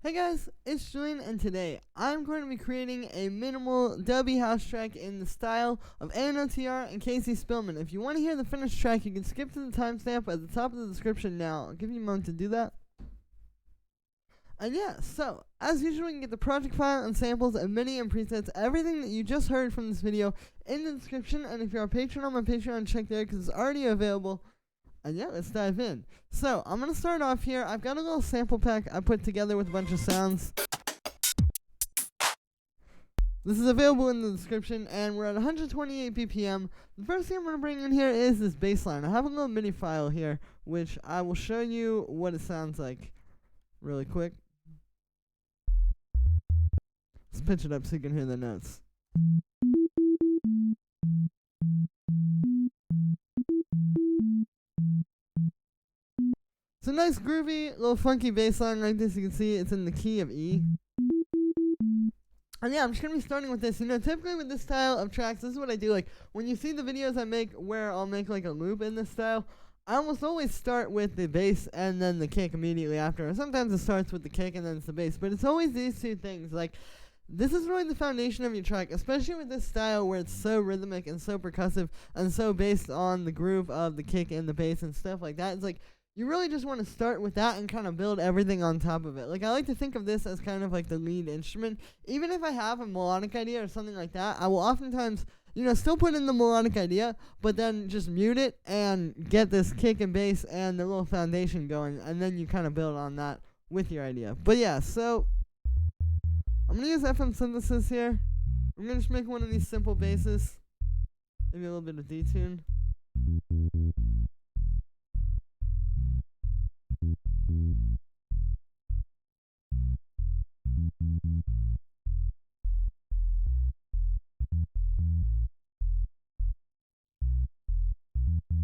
Hey guys, it's Julian, and today I'm going to be creating a minimal dubby house track in the style of ANOTR and Spillman. If you want to hear the finished track, you can skip to the timestamp at the top of the description now. I'll give you a moment to do that. And yeah, so, as usual, you can get the project file and samples and MIDI and presets, everything that you just heard from this video in the description. And if you're a patron on my Patreon, check there because it's already available. And yeah, let's dive in. So, I'm going to start off here. I've got a little sample pack I put together with a bunch of sounds. This is available in the description, and we're at 128 BPM. The first thing I'm going to bring in here is this bass line. I have a little MIDI file here, which I will show you what it sounds like really quick. Let's pitch it up so you can hear the notes. It's a nice groovy, little funky bass line like this. You can see it's in the key of E. And yeah, I'm just going to be starting with this. You know, typically with this style of tracks, this is what I do. Like, when you see the videos I make where I'll make like a loop in this style, I almost always start with the bass and then the kick immediately after. Or sometimes it starts with the kick and then it's the bass. But it's always these two things. Like, this is really the foundation of your track, especially with this style where it's so rhythmic and so percussive and so based on the groove of the kick and the bass and stuff like that. It's like, you really just want to start with that and kind of build everything on top of it. Like, I like to think of this as kind of like the lead instrument. Even if I have a melodic idea or something like that, I will oftentimes, you know, still put in the melodic idea, but then just mute it and get this kick and bass and the little foundation going, and then you kind of build on that with your idea. But yeah, so I'm going to use FM synthesis here. I'm going to just make one of these simple basses, maybe a little bit of detune.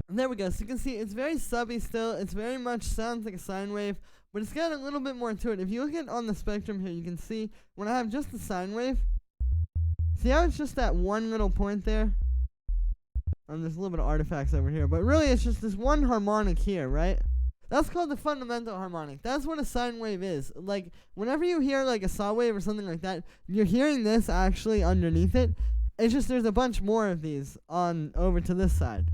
And there we go. So you can see it's very subby still. It's very much sounds like a sine wave, but it's got a little bit more to it. If you look at on the spectrum here, you can see when I have just the sine wave, see how it's just that one little point there? And there's a little bit of artifacts over here, but really it's just this one harmonic here, right? That's called the fundamental harmonic. That's what a sine wave is. Like, whenever you hear like a saw wave or something like that, you're hearing this actually underneath it. It's just there's a bunch more of these on over to this side.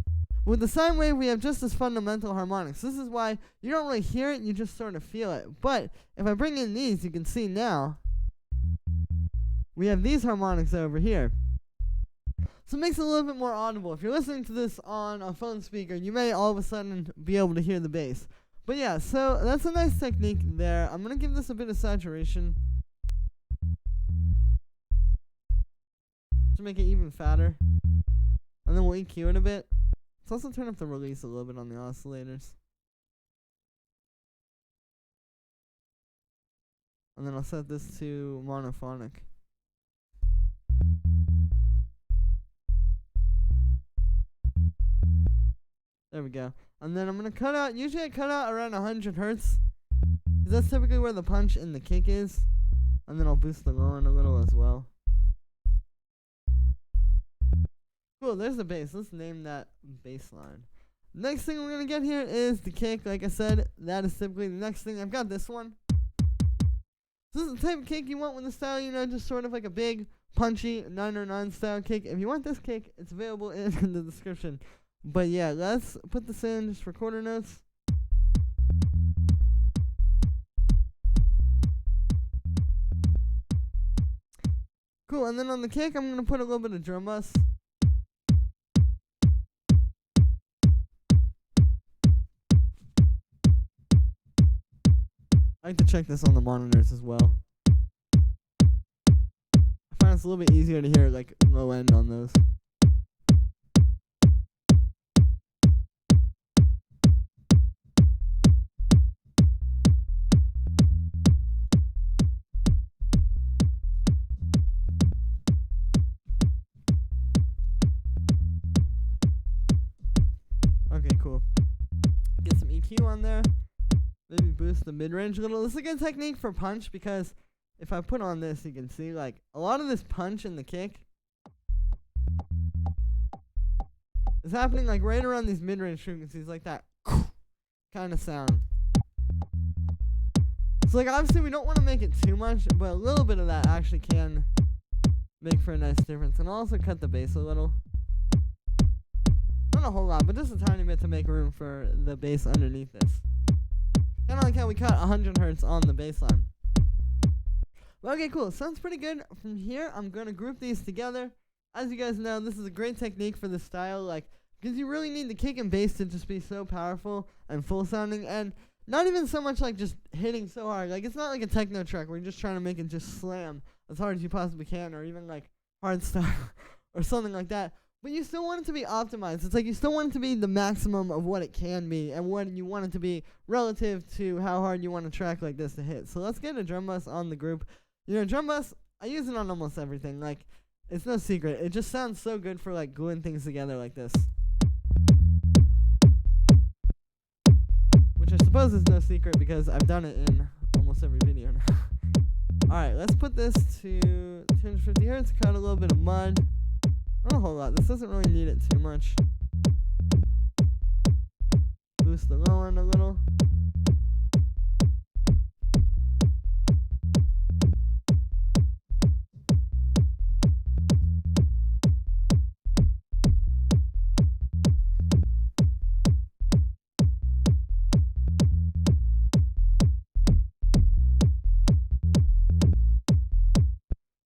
With the sine wave, we have just this fundamental harmonics. This is why you don't really hear it, you just sort of feel it. But if I bring in these, you can see now we have these harmonics over here. So it makes it a little bit more audible. If you're listening to this on a phone speaker, you may all of a sudden be able to hear the bass. But yeah, so that's a nice technique there. I'm going to give this a bit of saturation to make it even fatter. And then we'll EQ it a bit. Let's also turn up the release a little bit on the oscillators. And then I'll set this to monophonic. There we go. And then I'm going to cut out, usually I cut out around 100 hertz. Because that's typically where the punch and the kick is. And then I'll boost the low end a little as well. Cool, there's the bass. Let's name that bass line. Next thing we're going to get here is the kick. Like I said, that is typically the next thing. I've got this one. So this is the type of kick you want with the style, you know, just sort of like a big, punchy 909 style kick. If you want this kick, it's available in the description. But yeah, let's put this in just for quarter notes. Cool, and then on the kick, I'm going to put a little bit of drum bus. I like to check this on the monitors as well. I find it's a little bit easier to hear like low end on those. Okay, cool. Get some EQ on there. Maybe boost the mid-range a little. This is a good technique for punch because if I put on this, you can see like a lot of this punch in the kick is happening like right around these mid-range frequencies, like that kind of sound. So like obviously we don't want to make it too much, but a little bit of that actually can make for a nice difference. And I'll also cut the bass a little. Not a whole lot, but just a tiny bit to make room for the bass underneath this. Kind of like how we cut 100 hertz on the bass line. But okay, cool. Sounds pretty good. From here, I'm going to group these together. As you guys know, this is a great technique for this style, like, because you really need the kick and bass to just be so powerful and full sounding, and not even so much like just hitting so hard. Like, it's not like a techno track where you're just trying to make it just slam as hard as you possibly can, or even like hard style or something like that. But you still want it to be optimized. It's like you still want it to be the maximum of what it can be and what you want it to be relative to how hard you want a track like this to hit. So let's get a drum bus on the group. You know, drum bus, I use it on almost everything. Like, it's no secret. It just sounds so good for like gluing things together like this. Which I suppose is no secret because I've done it in almost every video now. Alright, let's put this to 250 hertz, cut a little bit of mud. Not a whole lot. This doesn't really need it too much. Boost the low end a little.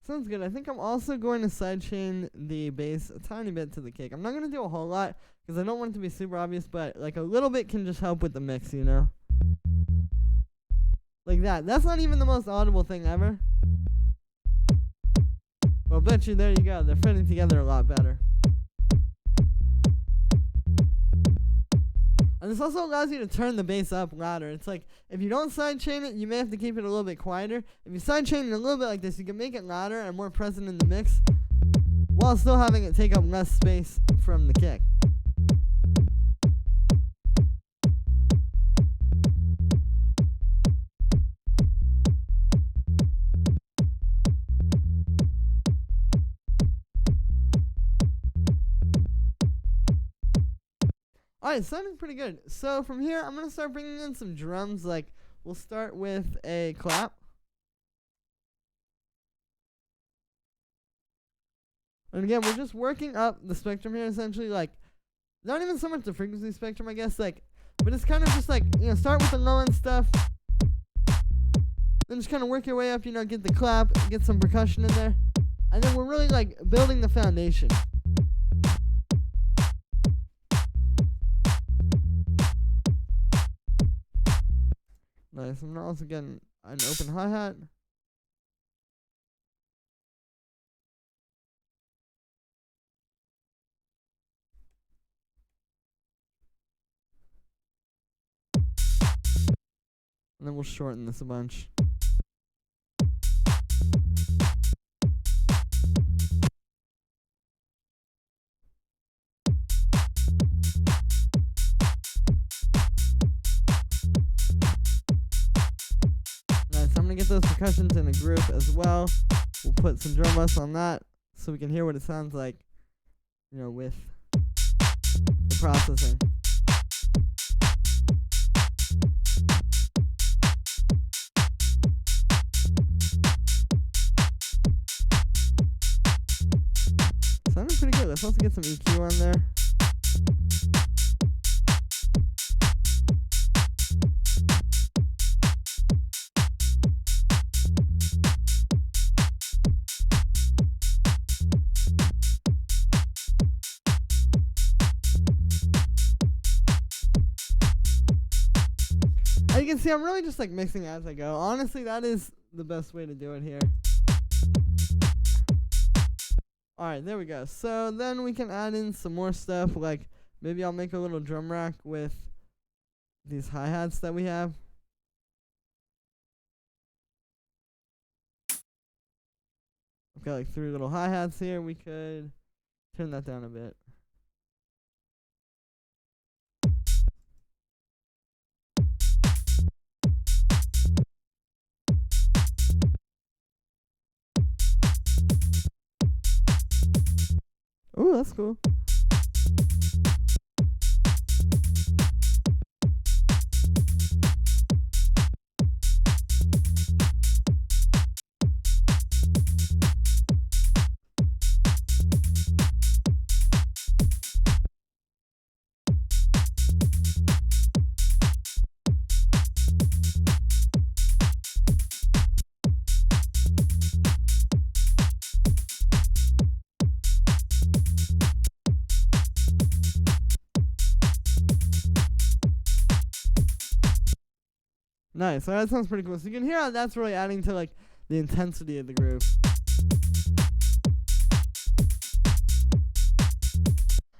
Sounds good. I think I'm also going to sidechain the bass a tiny bit to the kick. I'm not going to do a whole lot because I don't want it to be super obvious, but like a little bit can just help with the mix, you know? Like that. That's not even the most audible thing ever. Well, bet you there you go. They're fitting together a lot better. And this also allows you to turn the bass up louder. It's like, if you don't sidechain it, you may have to keep it a little bit quieter. If you sidechain it a little bit like this, you can make it louder and more present in the mix, while still having it take up less space from the kick. Alright, sounding pretty good. So from here, I'm going to start bringing in some drums. Like, we'll start with a clap. And again, we're just working up the spectrum here, essentially. Like, not even so much the frequency spectrum, I guess. Like, but it's kind of just like, you know, start with the low end stuff. Then just kind of work your way up, you know, get the clap, get some percussion in there. And then we're really, like, building the foundation. Nice. I'm also getting an open hi-hat. And then we'll shorten this a bunch. Get those percussions in a group as well. We'll put some drum bus on that so we can hear what it sounds like, you know, with the processing. Sounding pretty good. Let's also get some EQ on there. As you can see, I'm really just like mixing as I go. Honestly, that is the best way to do it here. Alright, there we go. So then we can add in some more stuff. Like maybe I'll make a little drum rack with these hi-hats that we have. I've got like 3 little hi-hats here. We could turn that down a bit. Ooh, that's cool. Nice. So that sounds pretty cool. So you can hear how that's really adding to like the intensity of the groove.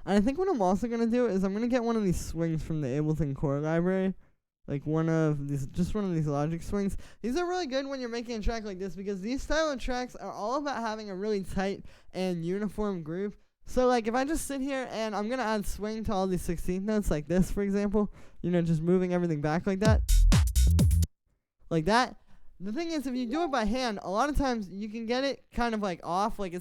And I think what I'm also gonna do is I'm gonna get one of these swings from the Ableton Core library. Like one of these Logic swings. These are really good when you're making a track like this because these style of tracks are all about having a really tight and uniform groove. So like if I just sit here and I'm gonna add swing to all these 16th notes like this, for example, just moving everything back like that. Like that. The thing is, if you do it by hand, a lot of times you can get it kind of like off. Like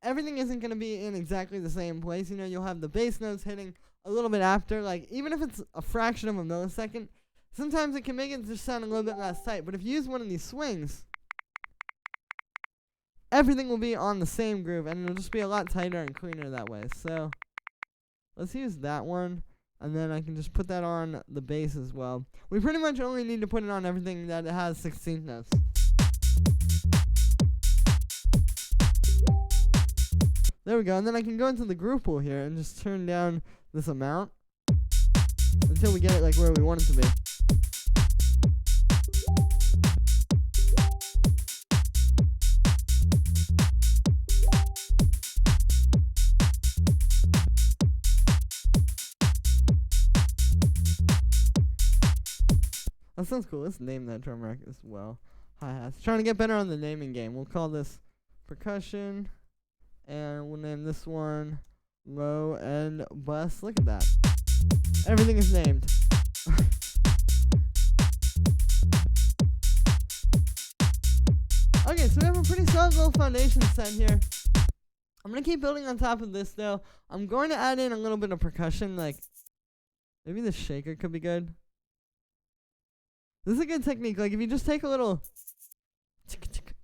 everything isn't gonna be in exactly the same place. You'll have the bass notes hitting a little bit after. Like even if it's a fraction of a millisecond, sometimes it can make it just sound a little bit less tight. But if you use one of these swings, everything will be on the same groove, and it'll just be a lot tighter and cleaner that way. So let's use that one, and then I can just put that on the bass as well. We pretty much only need to put it on everything that it has 16th notes. There we go, and then I can go into the groove pool here and just turn down this amount until we get it like where we want it to be. That sounds cool. Let's name that drum rack as well. Hi-hats. Trying to get better on the naming game. We'll call this percussion, and we'll name this one low end bus. Look at that. Everything is named. Okay, so we have a pretty solid little foundation set here. I'm going to keep building on top of this, though. I'm going to add in a little bit of percussion, like maybe the shaker could be good. This is a good technique. Like if you just take a little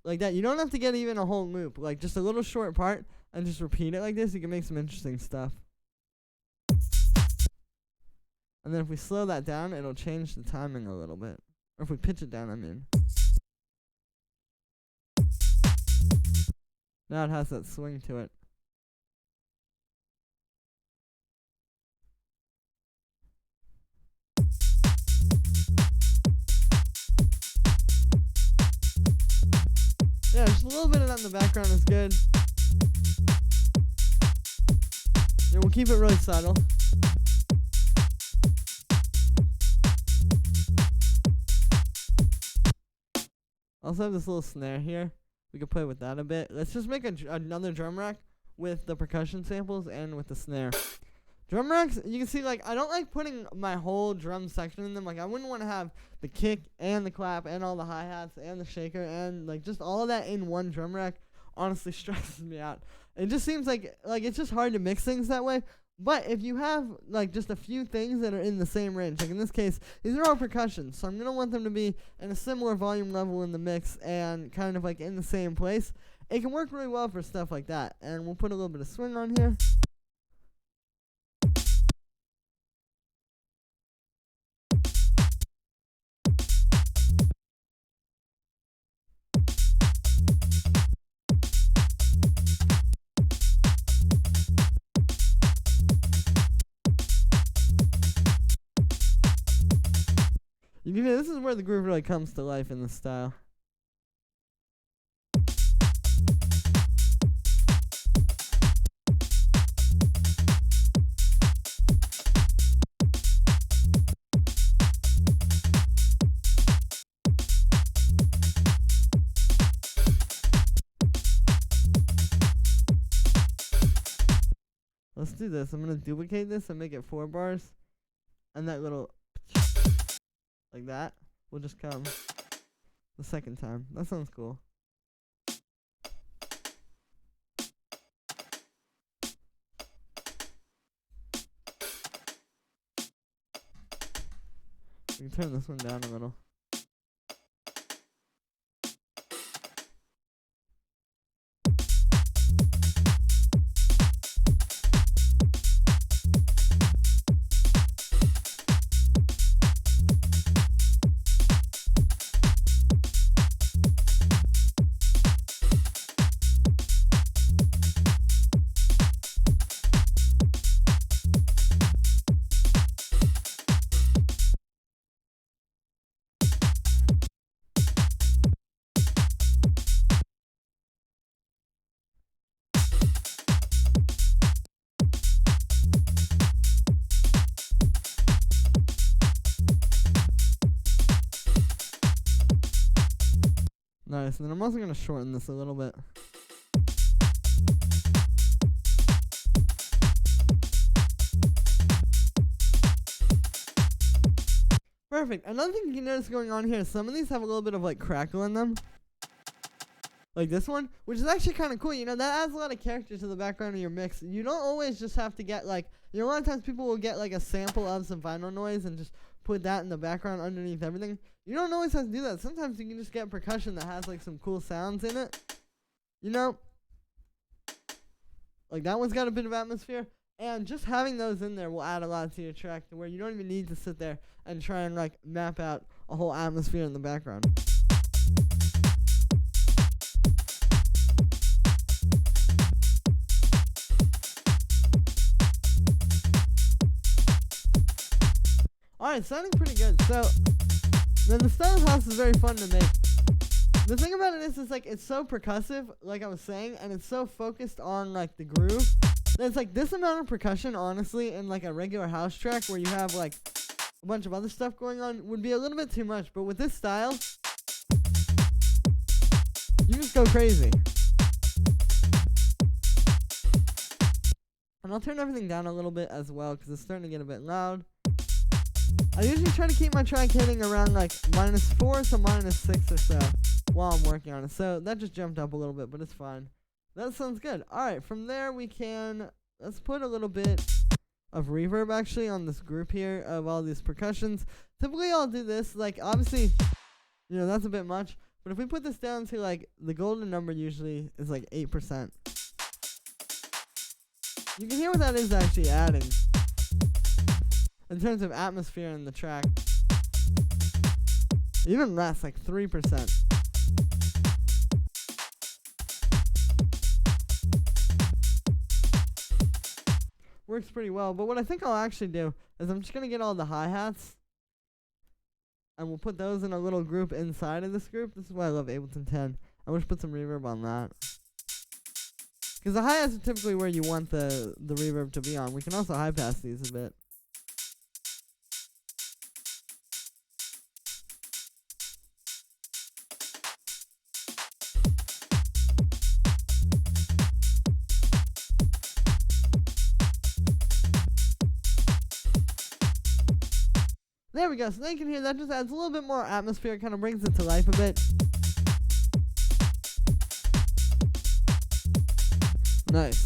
like that, you don't have to get even a whole loop. Like just a little short part and just repeat it like this, you can make some interesting stuff. And then if we slow that down, it'll change the timing a little bit. Or if we pitch it down, I mean. Now it has that swing to it. Yeah, just a little bit of that in the background is good. Yeah, we'll keep it really subtle. Also have this little snare here. We can play with that a bit. Let's just make another drum rack with the percussion samples and with the snare. Drum racks, you can see, like, I don't like putting my whole drum section in them. Like, I wouldn't want to have the kick and the clap and all the hi-hats and the shaker and, like, just all of that in one drum rack honestly stresses me out. It just seems like it's just hard to mix things that way. But if you have, like, just a few things that are in the same range, like in this case, these are all percussion, so I'm going to want them to be in a similar volume level in the mix and kind of, like, in the same place. It can work really well for stuff like that. And we'll put a little bit of swing on here. This is where the groove really comes to life in this style. Let's do this. I'm going to duplicate this and make it 4 bars. And that little like that will just come the second time. That sounds cool. We can turn this one down a little. Nice. And then I'm also going to shorten this a little bit. Perfect. Another thing you can notice going on here is some of these have a little bit of like crackle in them. Like this one, which is actually kind of cool. You know, that adds a lot of character to the background of your mix. You don't always just have to get like, you know, a lot of times people will get like a sample of some vinyl noise and just put that in the background underneath everything. You don't always have to do that. Sometimes you can just get percussion that has like some cool sounds in it. You know? Like that one's got a bit of atmosphere. And just having those in there will add a lot to your track to where you don't even need to sit there and try and like map out a whole atmosphere in the background. Alright, sounding pretty good. So, then the style of house is very fun to make. The thing about it is like, it's so percussive, like I was saying, and it's so focused on, like, the groove. That it's like, this amount of percussion, honestly, in, like, a regular house track where you have, like, a bunch of other stuff going on would be a little bit too much. But with this style, you just go crazy. And I'll turn everything down a little bit as well, because it's starting to get a bit loud. I usually try to keep my track hitting around like -4 to -6 or so while I'm working on it. So that just jumped up a little bit, but it's fine. That sounds good. Alright, from there we can, let's put a little bit of reverb actually on this group here of all these percussions. Typically I'll do this, like obviously, you know, that's a bit much. But if we put this down to like, the golden number usually is like 8%. You can hear what that is actually adding in terms of atmosphere in the track. Even less, like 3%. Works pretty well, but what I think I'll actually do is I'm just going to get all the hi-hats and we'll put those in a little group inside of this group. This is why I love Ableton 10. I wish put some reverb on that. Because the hi-hats are typically where you want the reverb to be on. We can also high-pass these a bit. There we go, so now you can hear that just adds a little bit more atmosphere, kind of brings it to life a bit. Nice.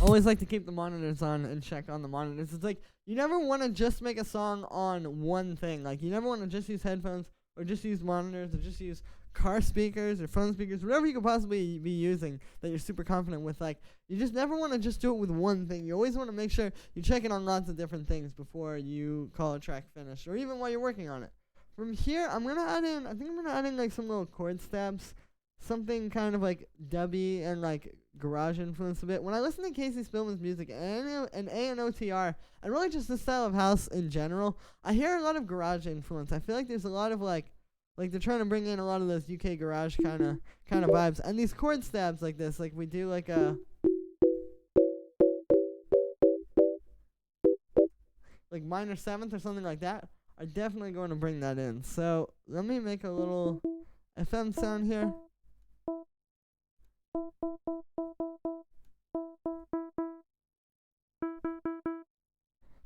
Always like to keep the monitors on and check on the monitors. It's like, you never want to just make a song on one thing. Like, you never want to just use headphones or just use monitors or just use car speakers or phone speakers, whatever you could possibly be using that you're super confident with. Like, you just never want to just do it with one thing. You always want to make sure you check it on lots of different things before you call a track finished, or even while you're working on it. From here, I'm going to add in, I think I'm going to add in like some little chord stabs. Something kind of like dubby and like garage influence a bit. When I listen to Casey Spillman's music and ANOTR, and really just this style of house in general, I hear a lot of garage influence. I feel like there's a lot of like they're trying to bring in a lot of those UK garage kind of vibes. And these chord stabs like this, like we do like a like minor seventh or something like that, are definitely going to bring that in. So let me make a little FM sound here.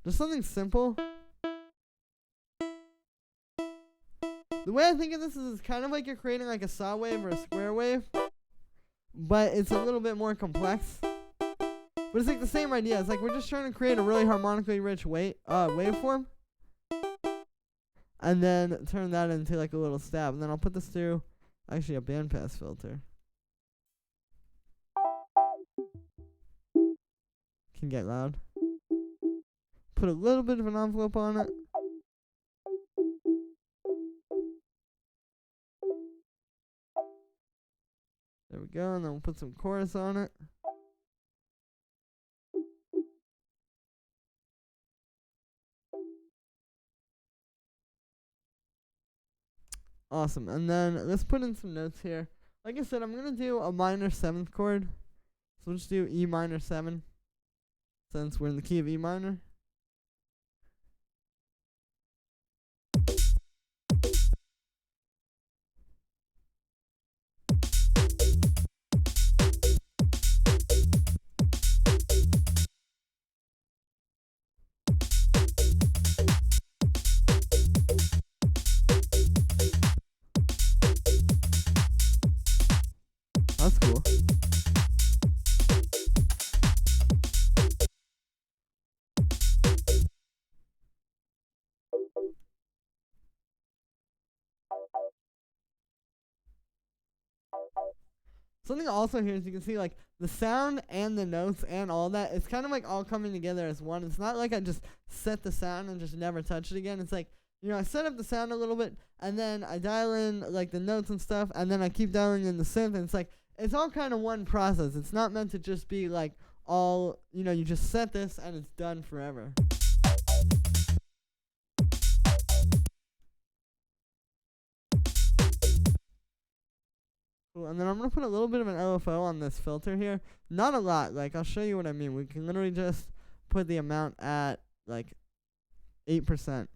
Just something simple. The way I think of this is it's kind of like you're creating like a saw wave or a square wave, but it's a little bit more complex. But it's like the same idea. It's like we're just trying to create a really harmonically rich waveform, and then turn that into like a little stab. And then I'll put this through actually a bandpass filter. Can get loud. Put a little bit of an envelope on it. There we go, and then we'll put some chorus on it. Awesome, and then let's put in some notes here. like I said, I'm gonna do a minor 7th chord. So we'll just do E minor 7, since we're in the key of E minor. That's cool. Something also here is you can see like the sound and the notes and all that. It's kind of like all coming together as one. It's not like I just set the sound and just never touch it again. It's like, you know, I set up the sound a little bit and then I dial in like the notes and stuff and then I keep dialing in the synth, and it's like it's all kind of one process. It's not meant to just be like all, you know, you just set this and it's done forever. Cool, and then I'm going to put a little bit of an LFO on this filter here. Not a lot, like I'll show you what I mean. We can literally just put the amount at like 8%.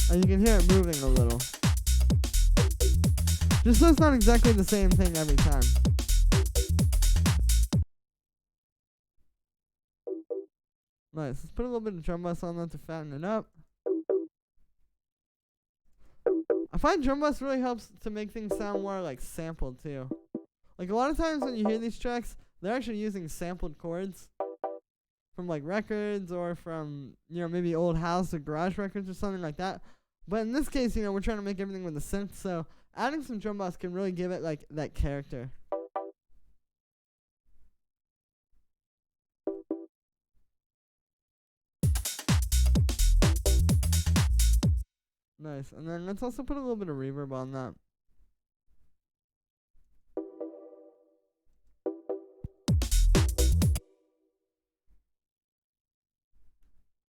And you can hear it moving a little. Just so it's not exactly the same thing every time. Nice, let's put a little bit of drum bass on that to fatten it up. I find drum bass really helps to make things sound more like sampled too. Like a lot of times when you hear these tracks, they're actually using sampled chords from like records or from, you know, maybe old house or garage records or something like that. But in this case, you know, we're trying to make everything with a synth, so adding some drum bass can really give it like that character. Nice, and then let's also put a little bit of reverb on that.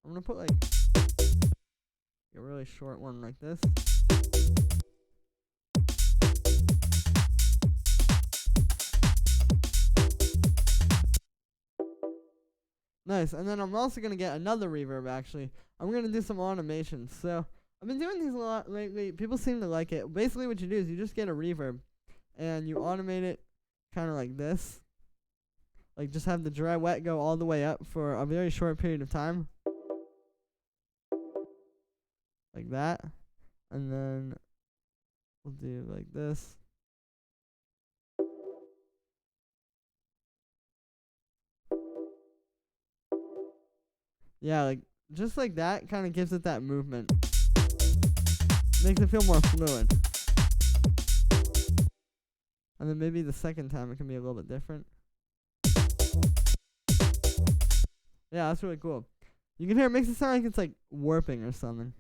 I'm gonna put like a really short one like this. Nice, and then I'm also gonna get another reverb actually. I'm gonna do some automation. So I've been doing these a lot lately. People seem to like it. Basically what you do is you just get a reverb and you automate it kinda like this. Like just have the dry wet go all the way up for a very short period of time. Like that. And then we'll do like this. Yeah, like just like that kind of gives it that movement. Makes it feel more fluid. And then maybe the second time it can be a little bit different. Yeah, that's really cool. You can hear it makes it sound like it's like warping or something.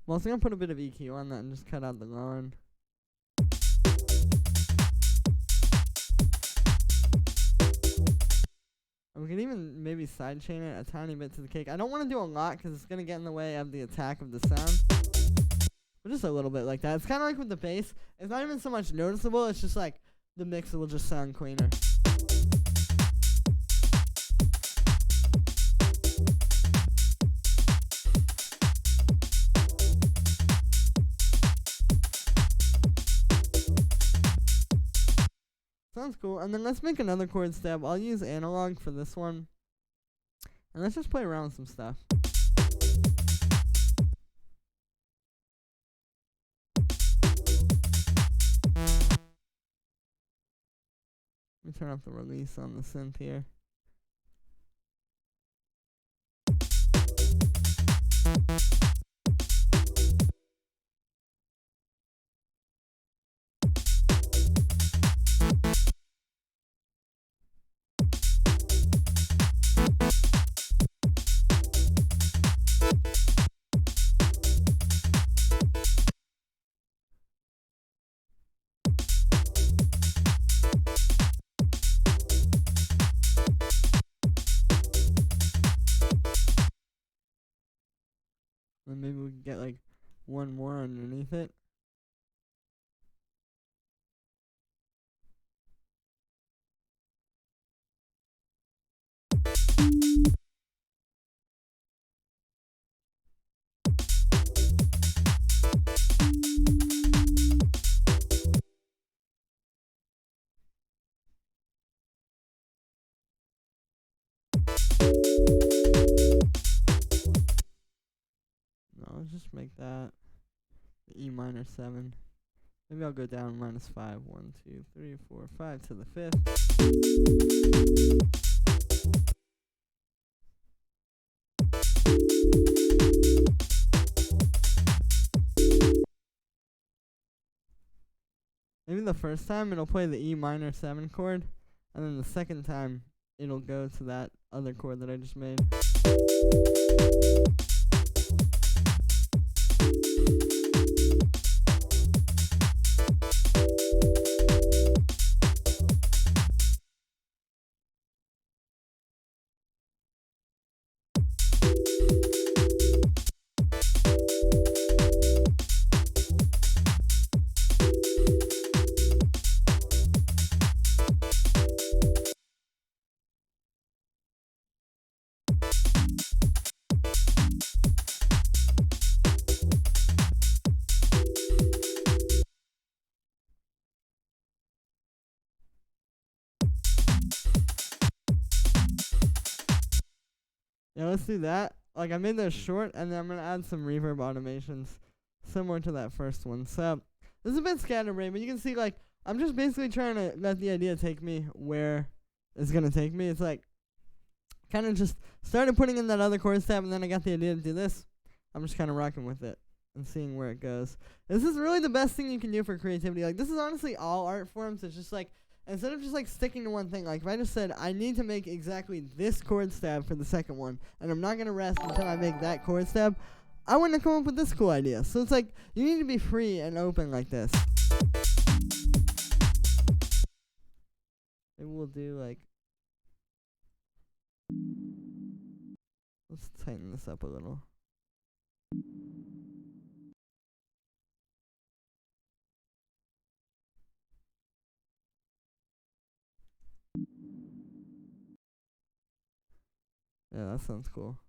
I'm also gonna put a bit of EQ on that and just cut out the low end. And we can even maybe sidechain it a tiny bit to the cake. I don't want to do a lot because it's gonna get in the way of the attack of the sound. But just a little bit like that. It's kind of like with the bass. It's not even so much noticeable. It's just like the mix will just sound cleaner. Sounds cool. And then let's make another chord step. I'll use analog for this one. And let's just play around with some stuff. Let me turn up the release on the synth here. And maybe we can get like one more underneath it. No, let's just make that the E minor 7. Maybe I'll go down -5. 1, 2, 3, 4, 5 to the 5th. Maybe the first time it'll play the E minor 7 chord, and then the second time it'll go to that other chord that I just made. Yeah, let's do that. Like, I made those short, and then I'm going to add some reverb automations similar to that first one. So, this is a bit scatterbrained, but you can see, like, I'm just basically trying to let the idea take me where it's going to take me. It's like, kind of just started putting in that other chord tab, and then I got the idea to do this. I'm just kind of rocking with it and seeing where it goes. This is really the best thing you can do for creativity. Like, this is honestly all art forms. It's just like, instead of just like sticking to one thing, like if I just said I need to make exactly this chord stab for the second one, and I'm not gonna rest until I make that chord stab, I wouldn't have come up with this cool idea. So it's like you need to be free and open like this. Maybe we'll do like, let's tighten this up a little. Yeah, that sounds cool.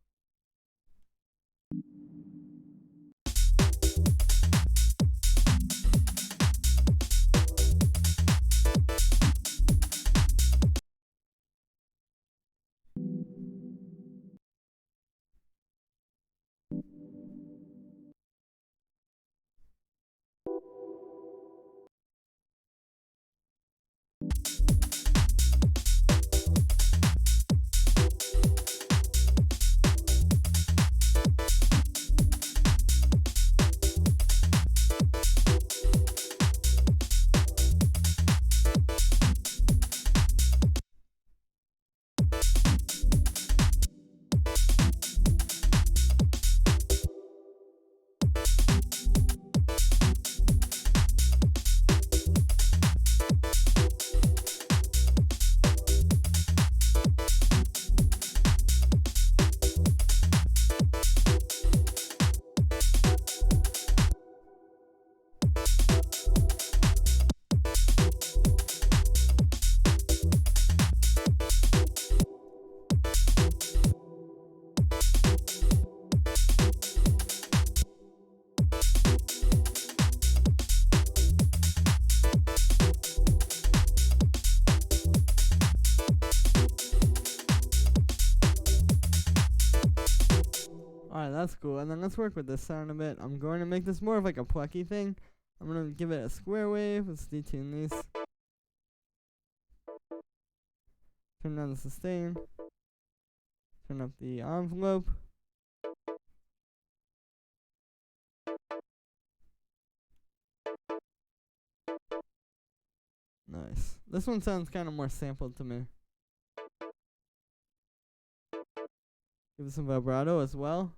Alright, that's cool. And then let's work with this sound a bit. I'm going to make this more of like a plucky thing. I'm going to give it a square wave. Let's detune these. Turn down the sustain. Turn up the envelope. Nice. This one sounds kind of more sampled to me. Give it some vibrato as well.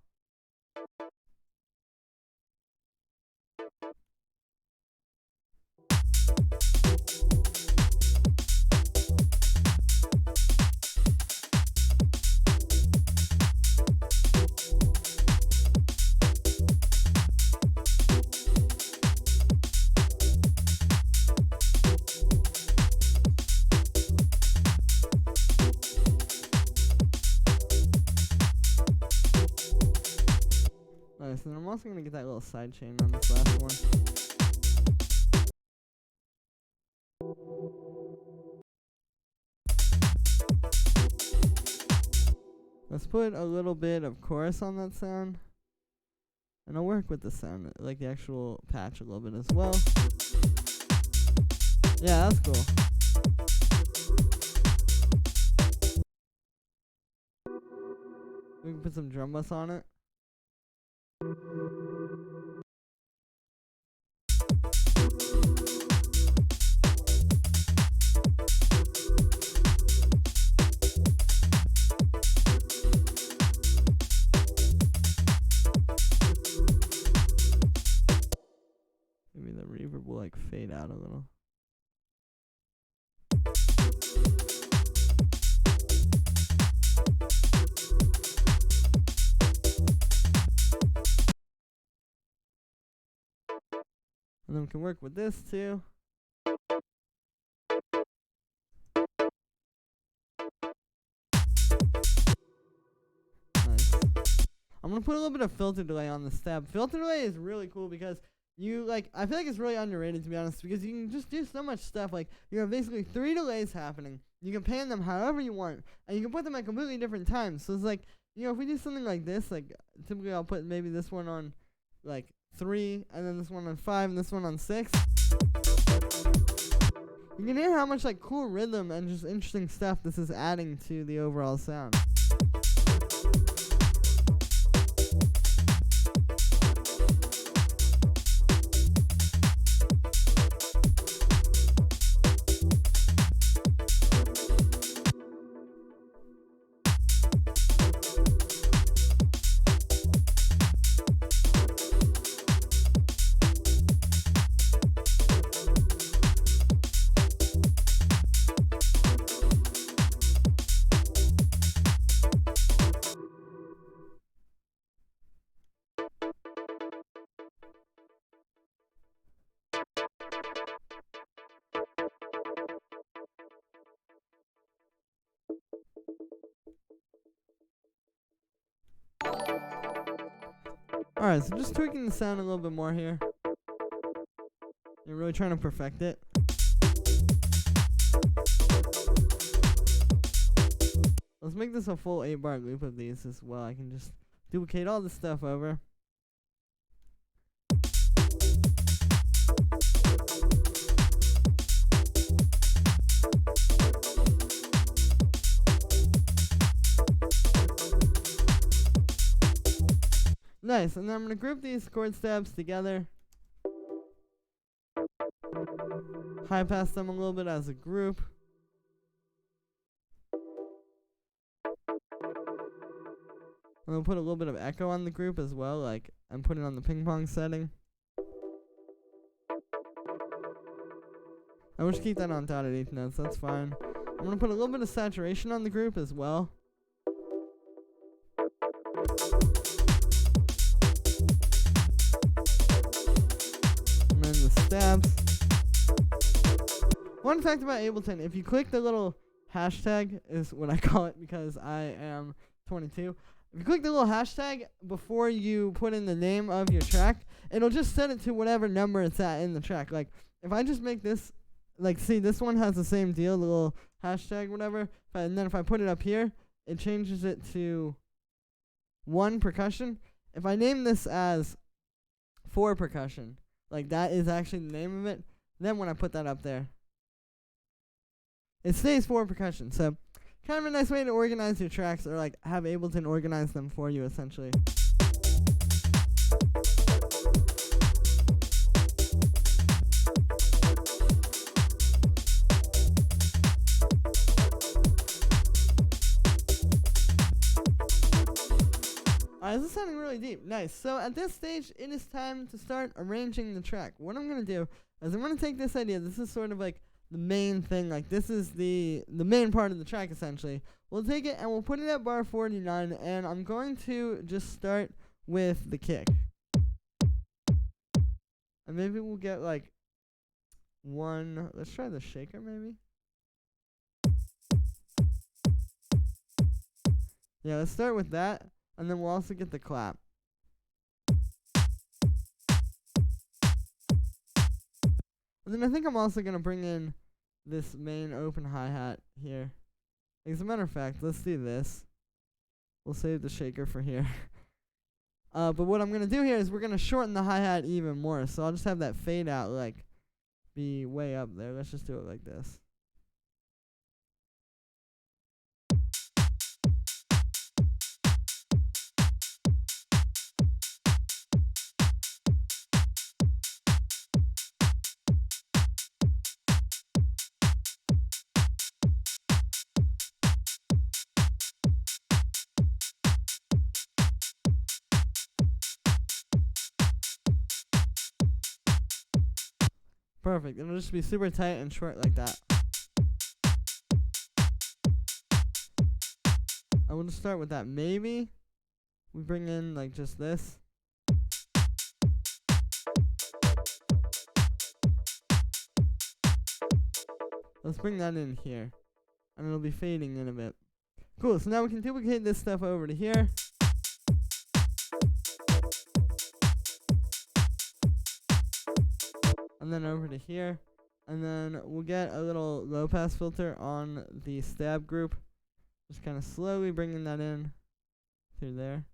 I'm also going to get that little side chain on this last one. Let's put a little bit of chorus on that sound. And I'll work with the sound, like the actual patch a little bit as well. Yeah, that's cool. We can put some drum bass on it. Maybe the reverb will like fade out a little. And then we can work with this too. Nice. I'm gonna put a little bit of filter delay on the step. Filter delay is really cool because I feel like it's really underrated, to be honest, because you can just do so much stuff. Like, you have basically 3 delays happening. You can pan them however you want, and you can put them at completely different times. So it's like, if we do something like this, like, typically I'll put maybe this one on, like, 3, and then this one on 5, and this one on 6. You can hear how much, like, cool rhythm and just interesting stuff this is adding to the overall sound. Alright, so just tweaking the sound a little bit more here. You're really trying to perfect it. Let's make this a full 8-bar loop of these as well. I can just duplicate all this stuff over. Nice, and then I'm going to group these chord steps together. High pass them a little bit as a group. And we'll put a little bit of echo on the group as well, like I'm putting on the ping pong setting. I wish keep that on dotted eighth notes, that's fine. I'm going to put a little bit of saturation on the group as well. Stabs. One fact about Ableton, if you click the little hashtag, is what I call it because I am 22. If you click the little hashtag before you put in the name of your track, it'll just set it to whatever number it's at in the track. Like, if I just make this, like, see, this one has the same deal, the little hashtag, whatever, and then if I put it up here, it changes it to 1 percussion. If I name this as 4 percussion, like that is actually the name of it, then when I put that up there, it stays 4 percussion. So kind of a nice way to organize your tracks, or like have Ableton organize them for you essentially. Alright, this is sounding really deep. Nice. So at this stage, it is time to start arranging the track. What I'm going to do is I'm going to take this idea. This is sort of like the main thing. Like, this is the main part of the track, essentially. We'll take it and we'll put it at bar 49, and I'm going to just start with the kick. And maybe we'll get, like, one. Let's try the shaker, maybe. Yeah, let's start with that. And then we'll also get the clap. then I think I'm also going to bring in this main open hi-hat here. As a matter of fact, let's do this. We'll save the shaker for here. But what I'm going to do here is we're going to shorten the hi-hat even more. So I'll just have that fade out like be way up there. Let's just do it like this. Perfect. It'll just be super tight and short like that. I want to start with that. Maybe we bring in like just this. Let's bring that in here. And it'll be fading in a bit. Cool. So now we can duplicate this stuff over to here. And then over to here. And then we'll get a little low pass filter on the stab group. Just kind of slowly bringing that in through there.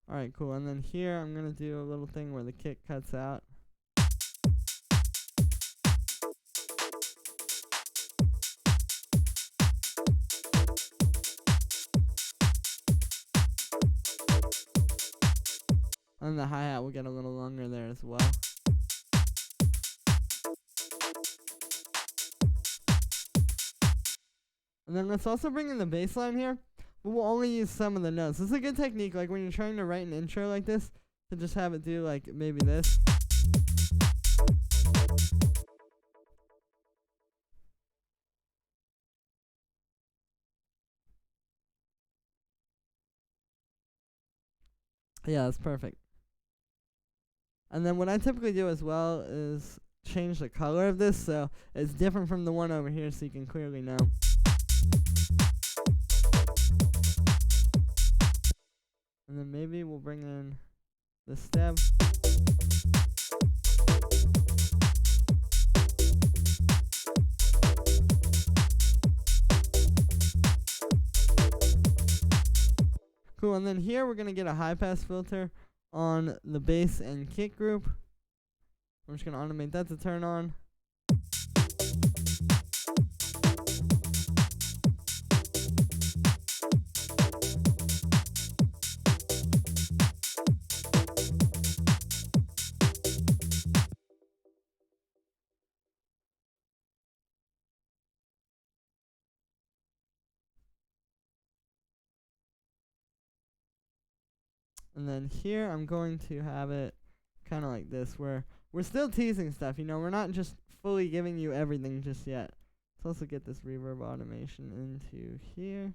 Alright, cool. And then here I'm going to do a little thing where the kick cuts out. And the hi-hat will get a little longer there as well. And then let's also bring in the bass line here. But we'll only use some of the notes. This is a good technique, like when you're trying to write an intro like this, to just have it do like maybe this. Yeah, that's perfect. And then what I typically do as well is change the color of this so it's different from the one over here so you can clearly know. And then maybe we'll bring in the stab. Cool, and then here we're going to get a high pass filter on the bass and kick group. I'm just going to automate that to turn on. And then here I'm going to have it kind of like this, where we're still teasing stuff, you know, we're not just fully giving you everything just yet. Let's also get this reverb automation into here.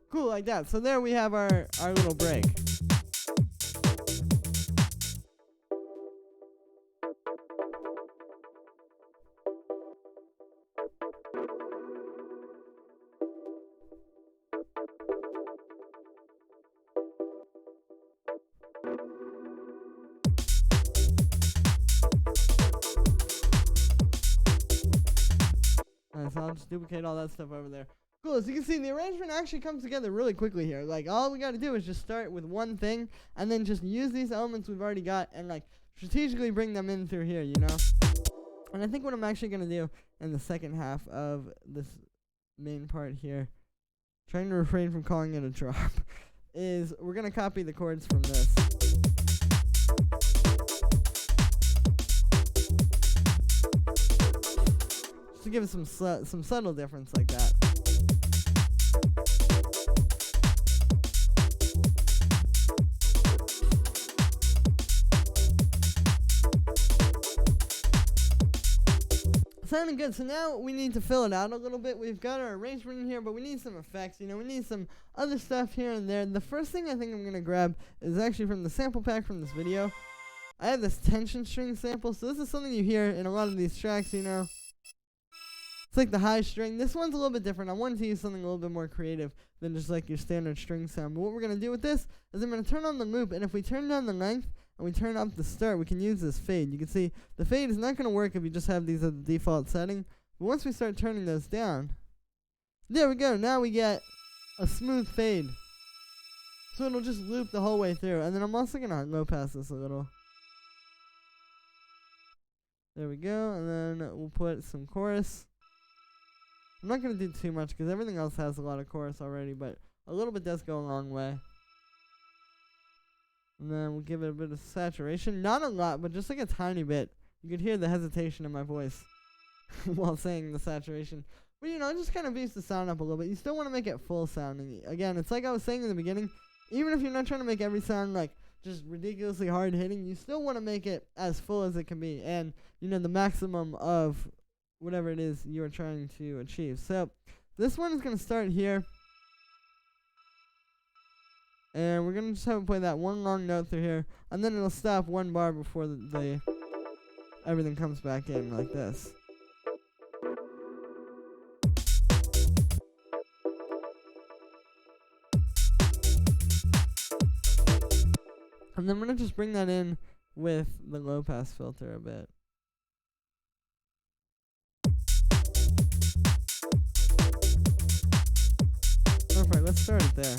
Cool, like that. So there we have our little break. Alright, so I'll just duplicate all that stuff over there. Cool, as you can see, the arrangement actually comes together really quickly here. Like, all we gotta do is just start with one thing, and then just use these elements we've already got, and like, strategically bring them in through here, you know? And I think what I'm actually going to do in the second half of this main part here, trying to refrain from calling it a drop, is we're going to copy the chords from this. Just to give it some subtle difference like that. Sounding good. So now we need to fill it out a little bit. We've got our arrangement in here, but we need some effects. You know, we need some other stuff here and there. The first thing I think I'm going to grab is actually from the sample pack from this video. I have this tension string sample. So this is something you hear in a lot of these tracks, you know. It's like the high string. This one's a little bit different. I wanted to use something a little bit more creative than just like your standard string sound. But what we're going to do with this is I'm going to turn on the loop, and if we turn down the length and we turn up the start, we can use this fade. You can see the fade is not going to work if you just have these at the default setting. But once we start turning those down, there we go. Now we get a smooth fade. So it'll just loop the whole way through. And then I'm also going to low pass this a little. There we go. And then we'll put some chorus. I'm not going to do too much because everything else has a lot of chorus already, but a little bit does go a long way. And then we'll give it a bit of saturation. Not a lot, but just like a tiny bit. You could hear the hesitation in my voice while saying the saturation. But, you know, it just kind of beefs the sound up a little bit. You still want to make it full sounding. Again, it's like I was saying in the beginning, even if you're not trying to make every sound like just ridiculously hard hitting, you still want to make it as full as it can be. And, you know, the maximum of whatever it is you're trying to achieve. So this one is going to start here. And we're going to just have it play that one long note through here. And then it'll stop one bar before the everything comes back in like this. And then I'm going to just bring that in with the low pass filter a bit. Perfect, let's start it there.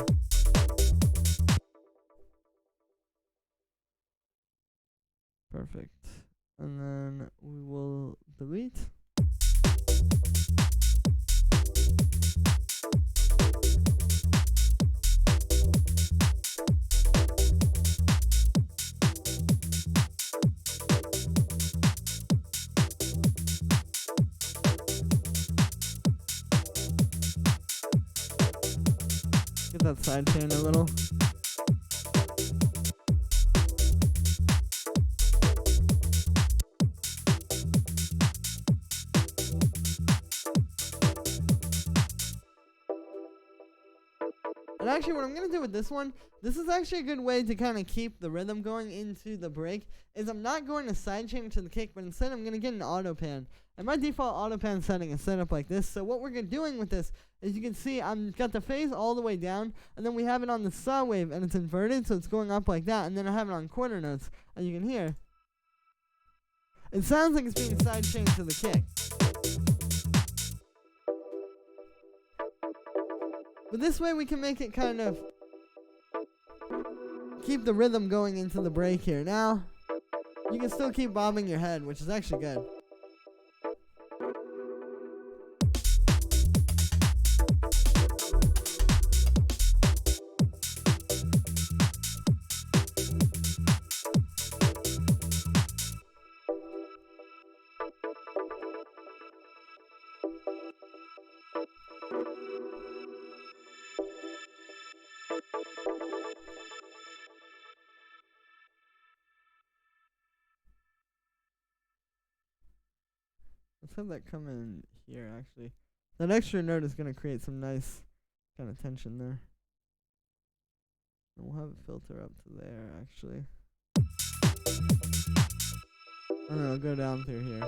Perfect. And then we will delete. Get that side chain a little. And actually what I'm going to do with this one, this is actually a good way to kind of keep the rhythm going into the break, is I'm not going to sidechain to the kick, but instead I'm going to get an auto pan. And my default auto pan setting is set up like this. So what we're doing with this is you can see I've got the phase all the way down, and then we have it on the saw wave, and it's inverted, so it's going up like that, and then I have it on quarter notes, and you can hear. It sounds like it's being sidechained to the kick. But this way we can make it kind of keep the rhythm going into the break here. Now, you can still keep bobbing your head, which is actually good. Let's have that come in here, actually. That extra note is going to create some nice kind of tension there. And we'll have it filter up to there, actually. And then it'll go down through here.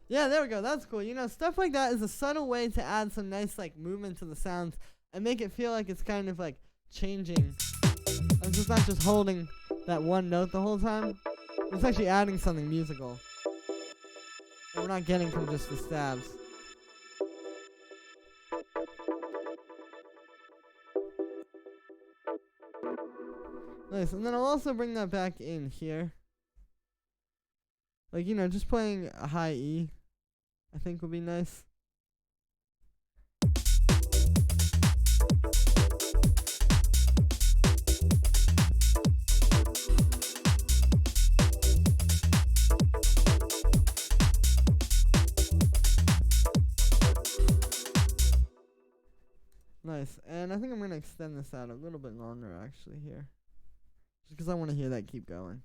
Yeah, there we go. That's cool. You know, stuff like that is a subtle way to add some nice, like, movement to the sounds and make it feel like it's kind of, like, changing. It's just not just holding that one note the whole time. It's actually adding something musical. And we're not getting from just the stabs. Nice, and then I'll also bring that back in here. Like, you know, just playing a high E, I think would be nice. Nice, and I think I'm going to extend this out a little bit longer actually here. Just because I want to hear that keep going.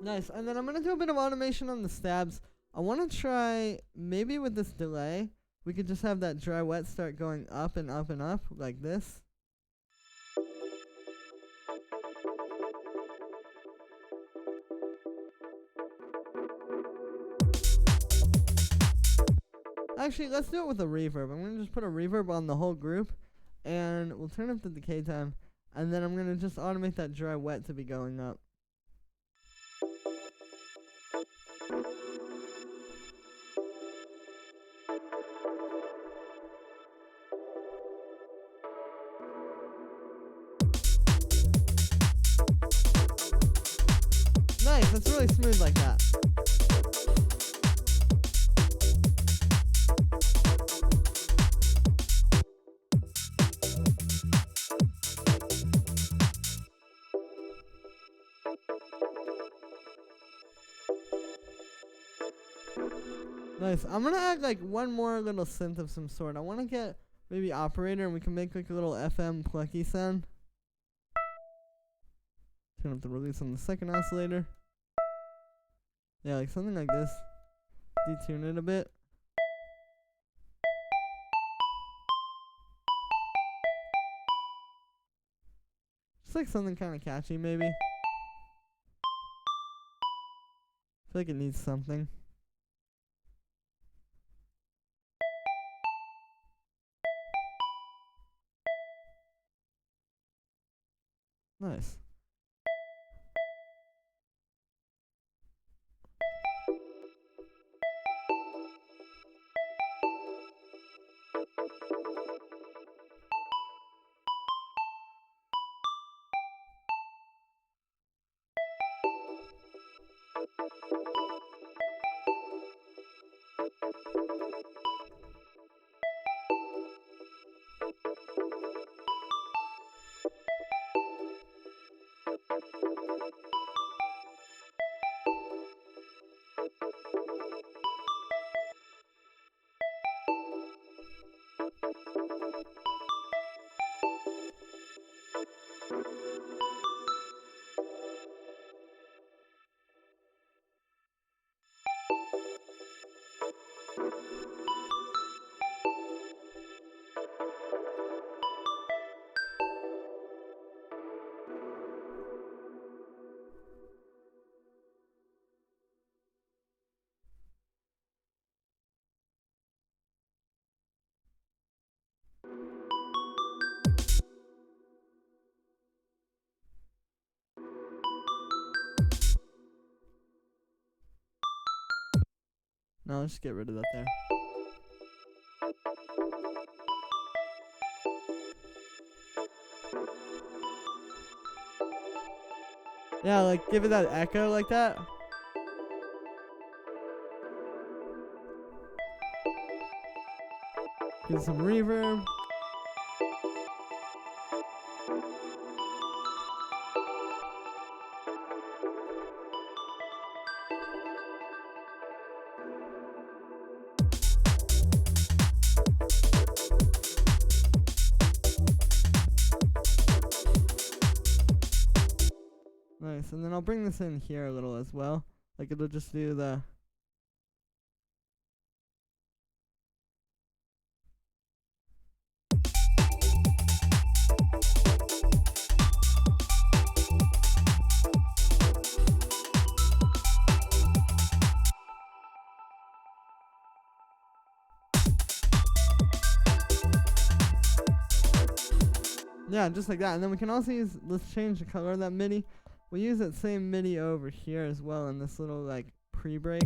Nice, and then I'm going to do a bit of automation on the stabs. I want to try, maybe with this delay, we could just have that dry wet start going up and up and up, like this. Actually, let's do it with a reverb. I'm going to just put a reverb on the whole group, and we'll turn up the decay time, and then I'm going to just automate that dry wet to be going up. Nice, that's really smooth like that. Nice. I'm gonna add like one more little synth of some sort. I want to get maybe operator, and we can make like a little FM plucky sound. Turn up the release on the second oscillator. Yeah, like something like this. Detune it a bit. Just like something kind of catchy, maybe. I feel like it needs something. Nice. No, let's just get rid of that there. Yeah, like give it that echo like that. Give it some reverb. Nice, and then I'll bring this in here a little as well. Like it'll just do the... Yeah, just like that. And then we can also use, let's change the color of that MIDI. We'll use that same MIDI over here as well in this little like pre-break.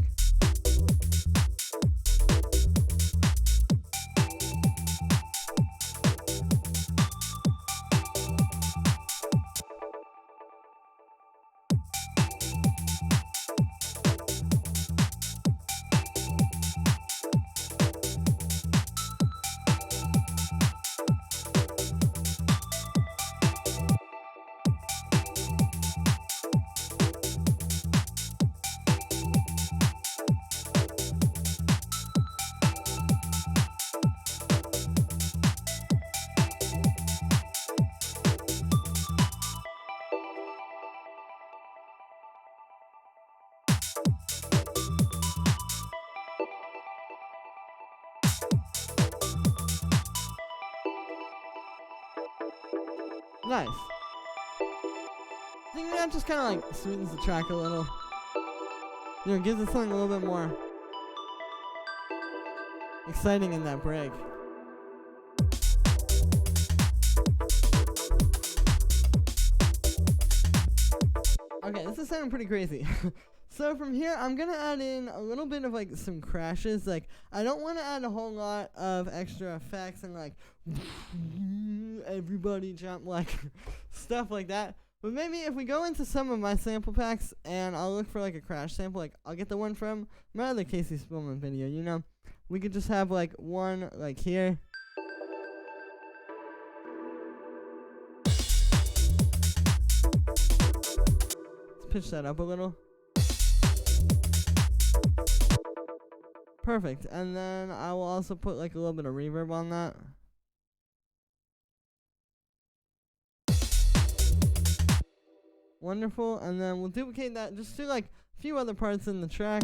Nice. I think that just kind of like sweetens the track a little. You know, gives it something a little bit more exciting in that break. Okay, this is sounding pretty crazy. So from here, I'm going to add in a little bit of like some crashes. Like, I don't want to add a whole lot of extra effects and like everybody jump, like stuff like that. But maybe if we go into some of my sample packs and I'll look for like a crash sample, like I'll get the one from my other Casey Spillman video, you know. We could just have like one like here. Let's pitch that up a little. Perfect. And then I will also put like a little bit of reverb on that. Wonderful. And then we'll duplicate that just to like a few other parts in the track.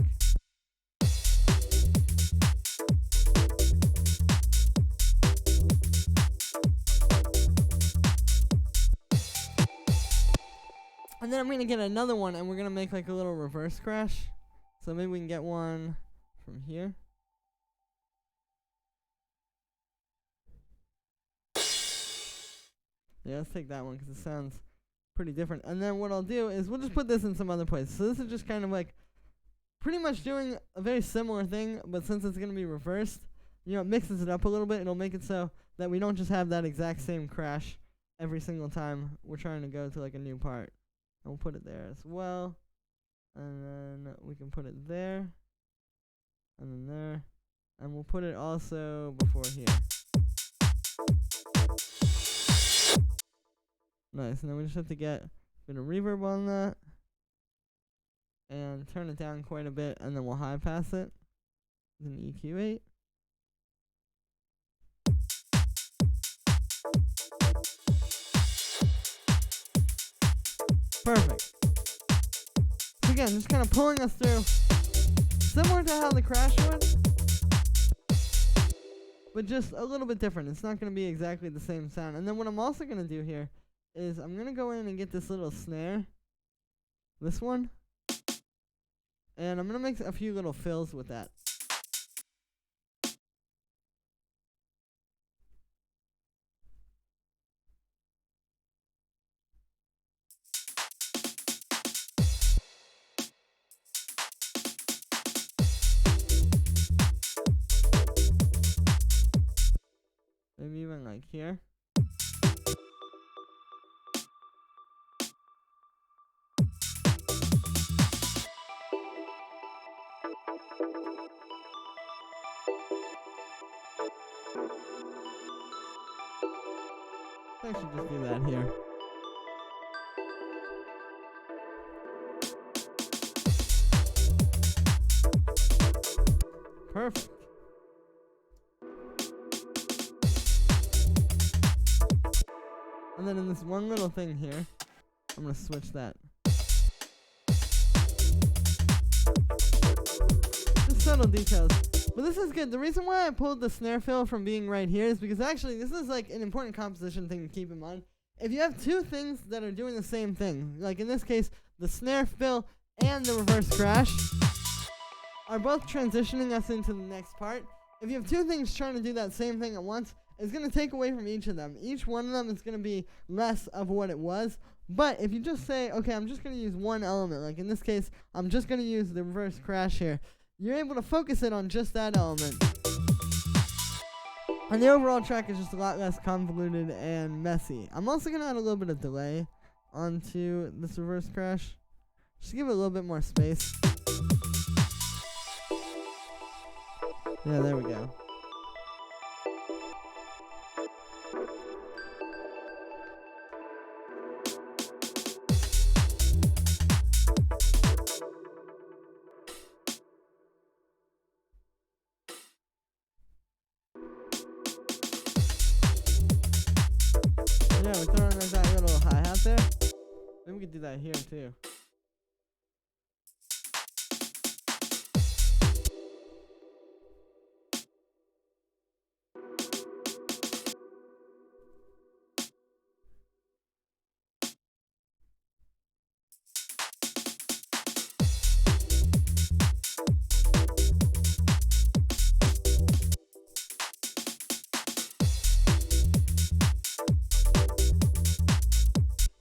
And then I'm going to get another one and we're going to make like a little reverse crash. So maybe we can get one from here. Yeah, let's take that one because it sounds pretty different. And then what I'll do is we'll just put this in some other place. So this is just kind of like pretty much doing a very similar thing, but since it's going to be reversed, you know, it mixes it up a little bit. It'll make it so that we don't just have that exact same crash every single time we're trying to go to like a new part. And we'll put it there as well. And then we can put it there. And then there. And we'll put it also before here. Nice. And then we just have to get a bit of reverb on that. And turn it down quite a bit. And then we'll high pass it with an EQ8. Perfect. So again, just kind of pulling us through. Similar to how the crash would, but just a little bit different. It's not going to be exactly the same sound. And then what I'm also going to do here is I'm going to go in and get this little snare, this one, and I'm going to make a few little fills with that. Maybe even like here. I should just do that here. Perfect. And then in this one little thing here, I'm going to switch that. Just subtle details. But this is good. The reason why I pulled the snare fill from being right here is because actually this is like an important composition thing to keep in mind. If you have two things that are doing the same thing, like in this case, the snare fill and the reverse crash are both transitioning us into the next part. If you have two things trying to do that same thing at once, is going to take away from each of them. Each one of them is going to be less of what it was. But if you just say, okay, I'm just going to use one element, like in this case, I'm just going to use the reverse crash here, you're able to focus it on just that element. And the overall track is just a lot less convoluted and messy. I'm also going to add a little bit of delay onto this reverse crash. Just give it a little bit more space. Yeah, there we go. Yeah, we're throwing like that little hi-hat there. Maybe we could do that here too.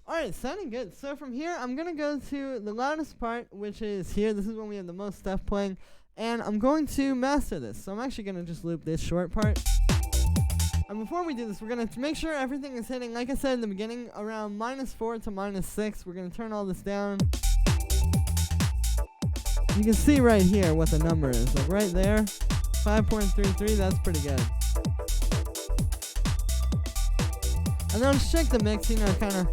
Alright, sounding good. So from here, I'm going to go to the loudest part, which is here. This is when we have the most stuff playing. And I'm going to master this. So I'm actually going to just loop this short part. And before we do this, we're going to make sure everything is hitting, like I said in the beginning, around -4 to -6. We're going to turn all this down. You can see right here what the number is. Like right there, 5.33, that's pretty good. And then just check the mix, you know, kind of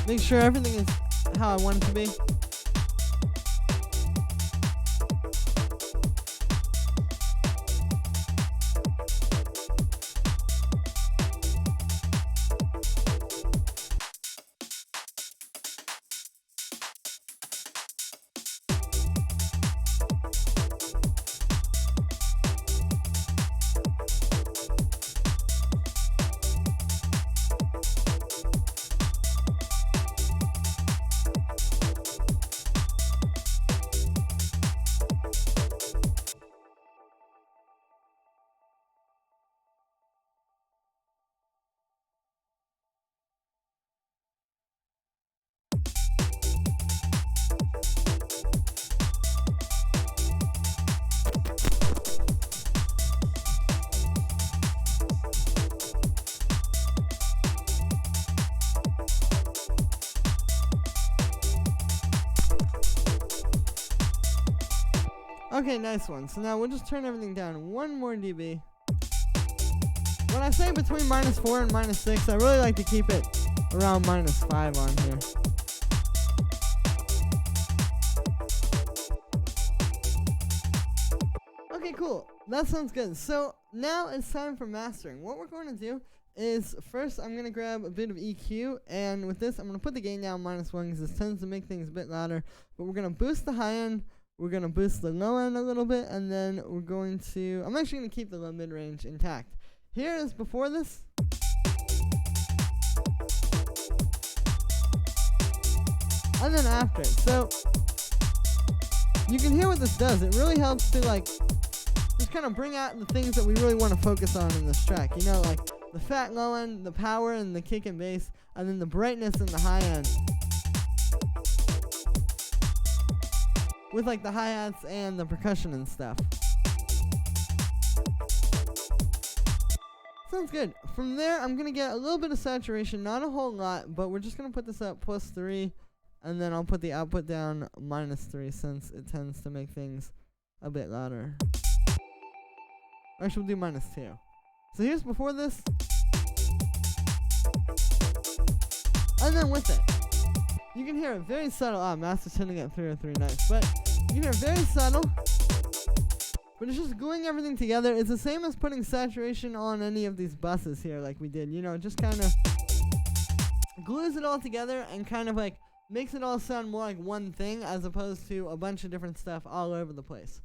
make sure everything is how I want it to be. Okay, nice one. So now we'll just turn everything down 1 more dB. When I say between -4 and -6, I really like to keep it around -5 on here. Okay, cool. That sounds good. So now it's time for mastering. What we're going to do is first I'm going to grab a bit of EQ, and with this I'm going to put the gain down -1 because this tends to make things a bit louder. But we're going to boost the high end. We're going to boost the low end a little bit, and then we're going to, I'm actually going to keep the low mid-range intact. Here is before this. And then after it. So, you can hear what this does. It really helps to like, just kind of bring out the things that we really want to focus on in this track. You know, like the fat low end, the power and the kick and bass, and then the brightness in the high end. With like the hi-hats and the percussion and stuff. Sounds good. From there, I'm going to get a little bit of saturation, not a whole lot, but we're just going to put this up +3, and then I'll put the output down -3 since it tends to make things a bit louder. Actually, we'll do -2. So here's before this. And then with it. You can hear it very subtle. Master's hitting at 303, nice. But you can hear it very subtle. But it's just gluing everything together. It's the same as putting saturation on any of these buses here like we did. You know, it just kind of glues it all together and kind of like makes it all sound more like one thing as opposed to a bunch of different stuff all over the place.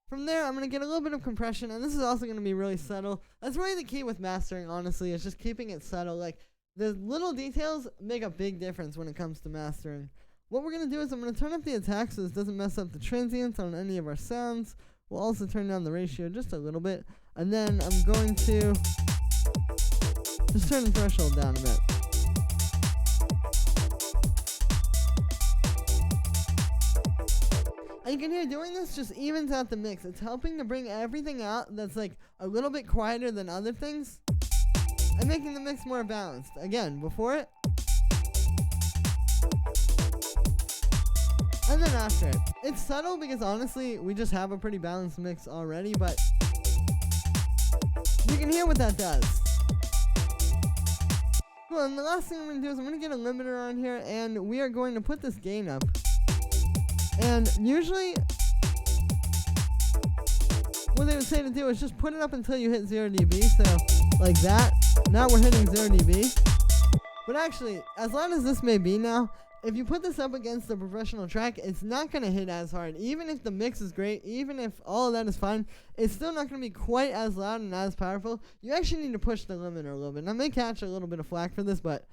From there, I'm going to get a little bit of compression, and this is also going to be really subtle. That's really the key with mastering, honestly, is just keeping it subtle. Like, the little details make a big difference when it comes to mastering. What we're going to do is I'm going to turn up the attack so this doesn't mess up the transients on any of our sounds. We'll also turn down the ratio just a little bit. And then I'm going to Just turn the threshold down a bit. And you can hear doing this just evens out the mix. It's helping to bring everything out that's like a little bit quieter than other things and making the mix more balanced. Again, before it and then after it. It's subtle because honestly, we just have a pretty balanced mix already, but you can hear what that does. Well, and the last thing I'm going to do is I'm going to get a limiter on here, and we are going to put this gain up. And usually, what they would say to do is just put it up until you hit 0 dB, so like that. Now we're hitting 0 dB. But actually, as loud as this may be now, if you put this up against the professional track, it's not going to hit as hard. Even if the mix is great, even if all of that is fine, it's still not going to be quite as loud and as powerful. You actually need to push the limiter a little bit. And I may catch a little bit of flack for this, but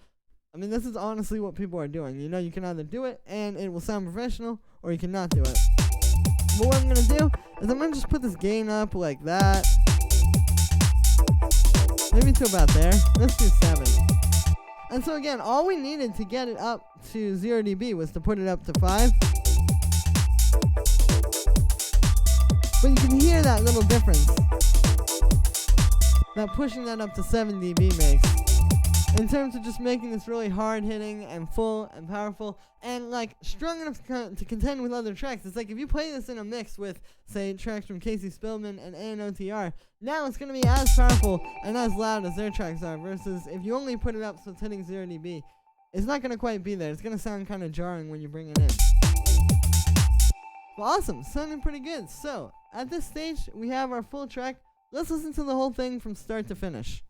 I mean, this is honestly what people are doing. You know, you can either do it and it will sound professional, or you cannot do it. But what I'm going to do is I'm going to just put this gain up like that. Maybe to about there. Let's do 7. And so again, all we needed to get it up to 0 dB was to put it up to 5. But you can hear that little difference that pushing that up to 7 dB makes. In terms of just making this really hard hitting and full and powerful and like strong enough to contend with other tracks. It's like if you play this in a mix with, say, tracks from Spillman and ANOTR, now it's going to be as powerful and as loud as their tracks are, versus if you only put it up so it's hitting 0 dB, it's not going to quite be there. It's going to sound kind of jarring when you bring it in. Well, awesome. Sounding pretty good. So, at this stage, we have our full track. Let's listen to the whole thing from start to finish.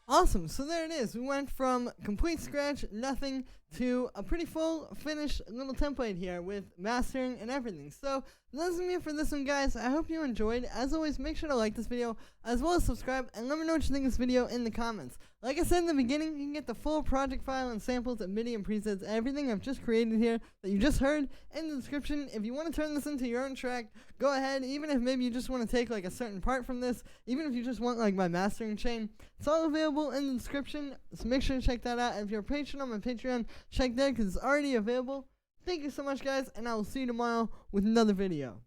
Awesome, so there it is. We went from complete scratch, nothing, to a pretty full, finished little template here with mastering and everything. So, that's it for this one, guys. I hope you enjoyed. As always, make sure to like this video, as well as subscribe, and let me know what you think of this video in the comments. Like I said in the beginning, you can get the full project file and samples and MIDI and presets, everything I've just created here that you just heard in the description. If you want to turn this into your own track, go ahead. Even if maybe you just want to take like a certain part from this, even if you just want like my mastering chain, it's all available in the description. So make sure to check that out. And if you're a patron on my Patreon, check there because it's already available. Thank you so much, guys, and I will see you tomorrow with another video.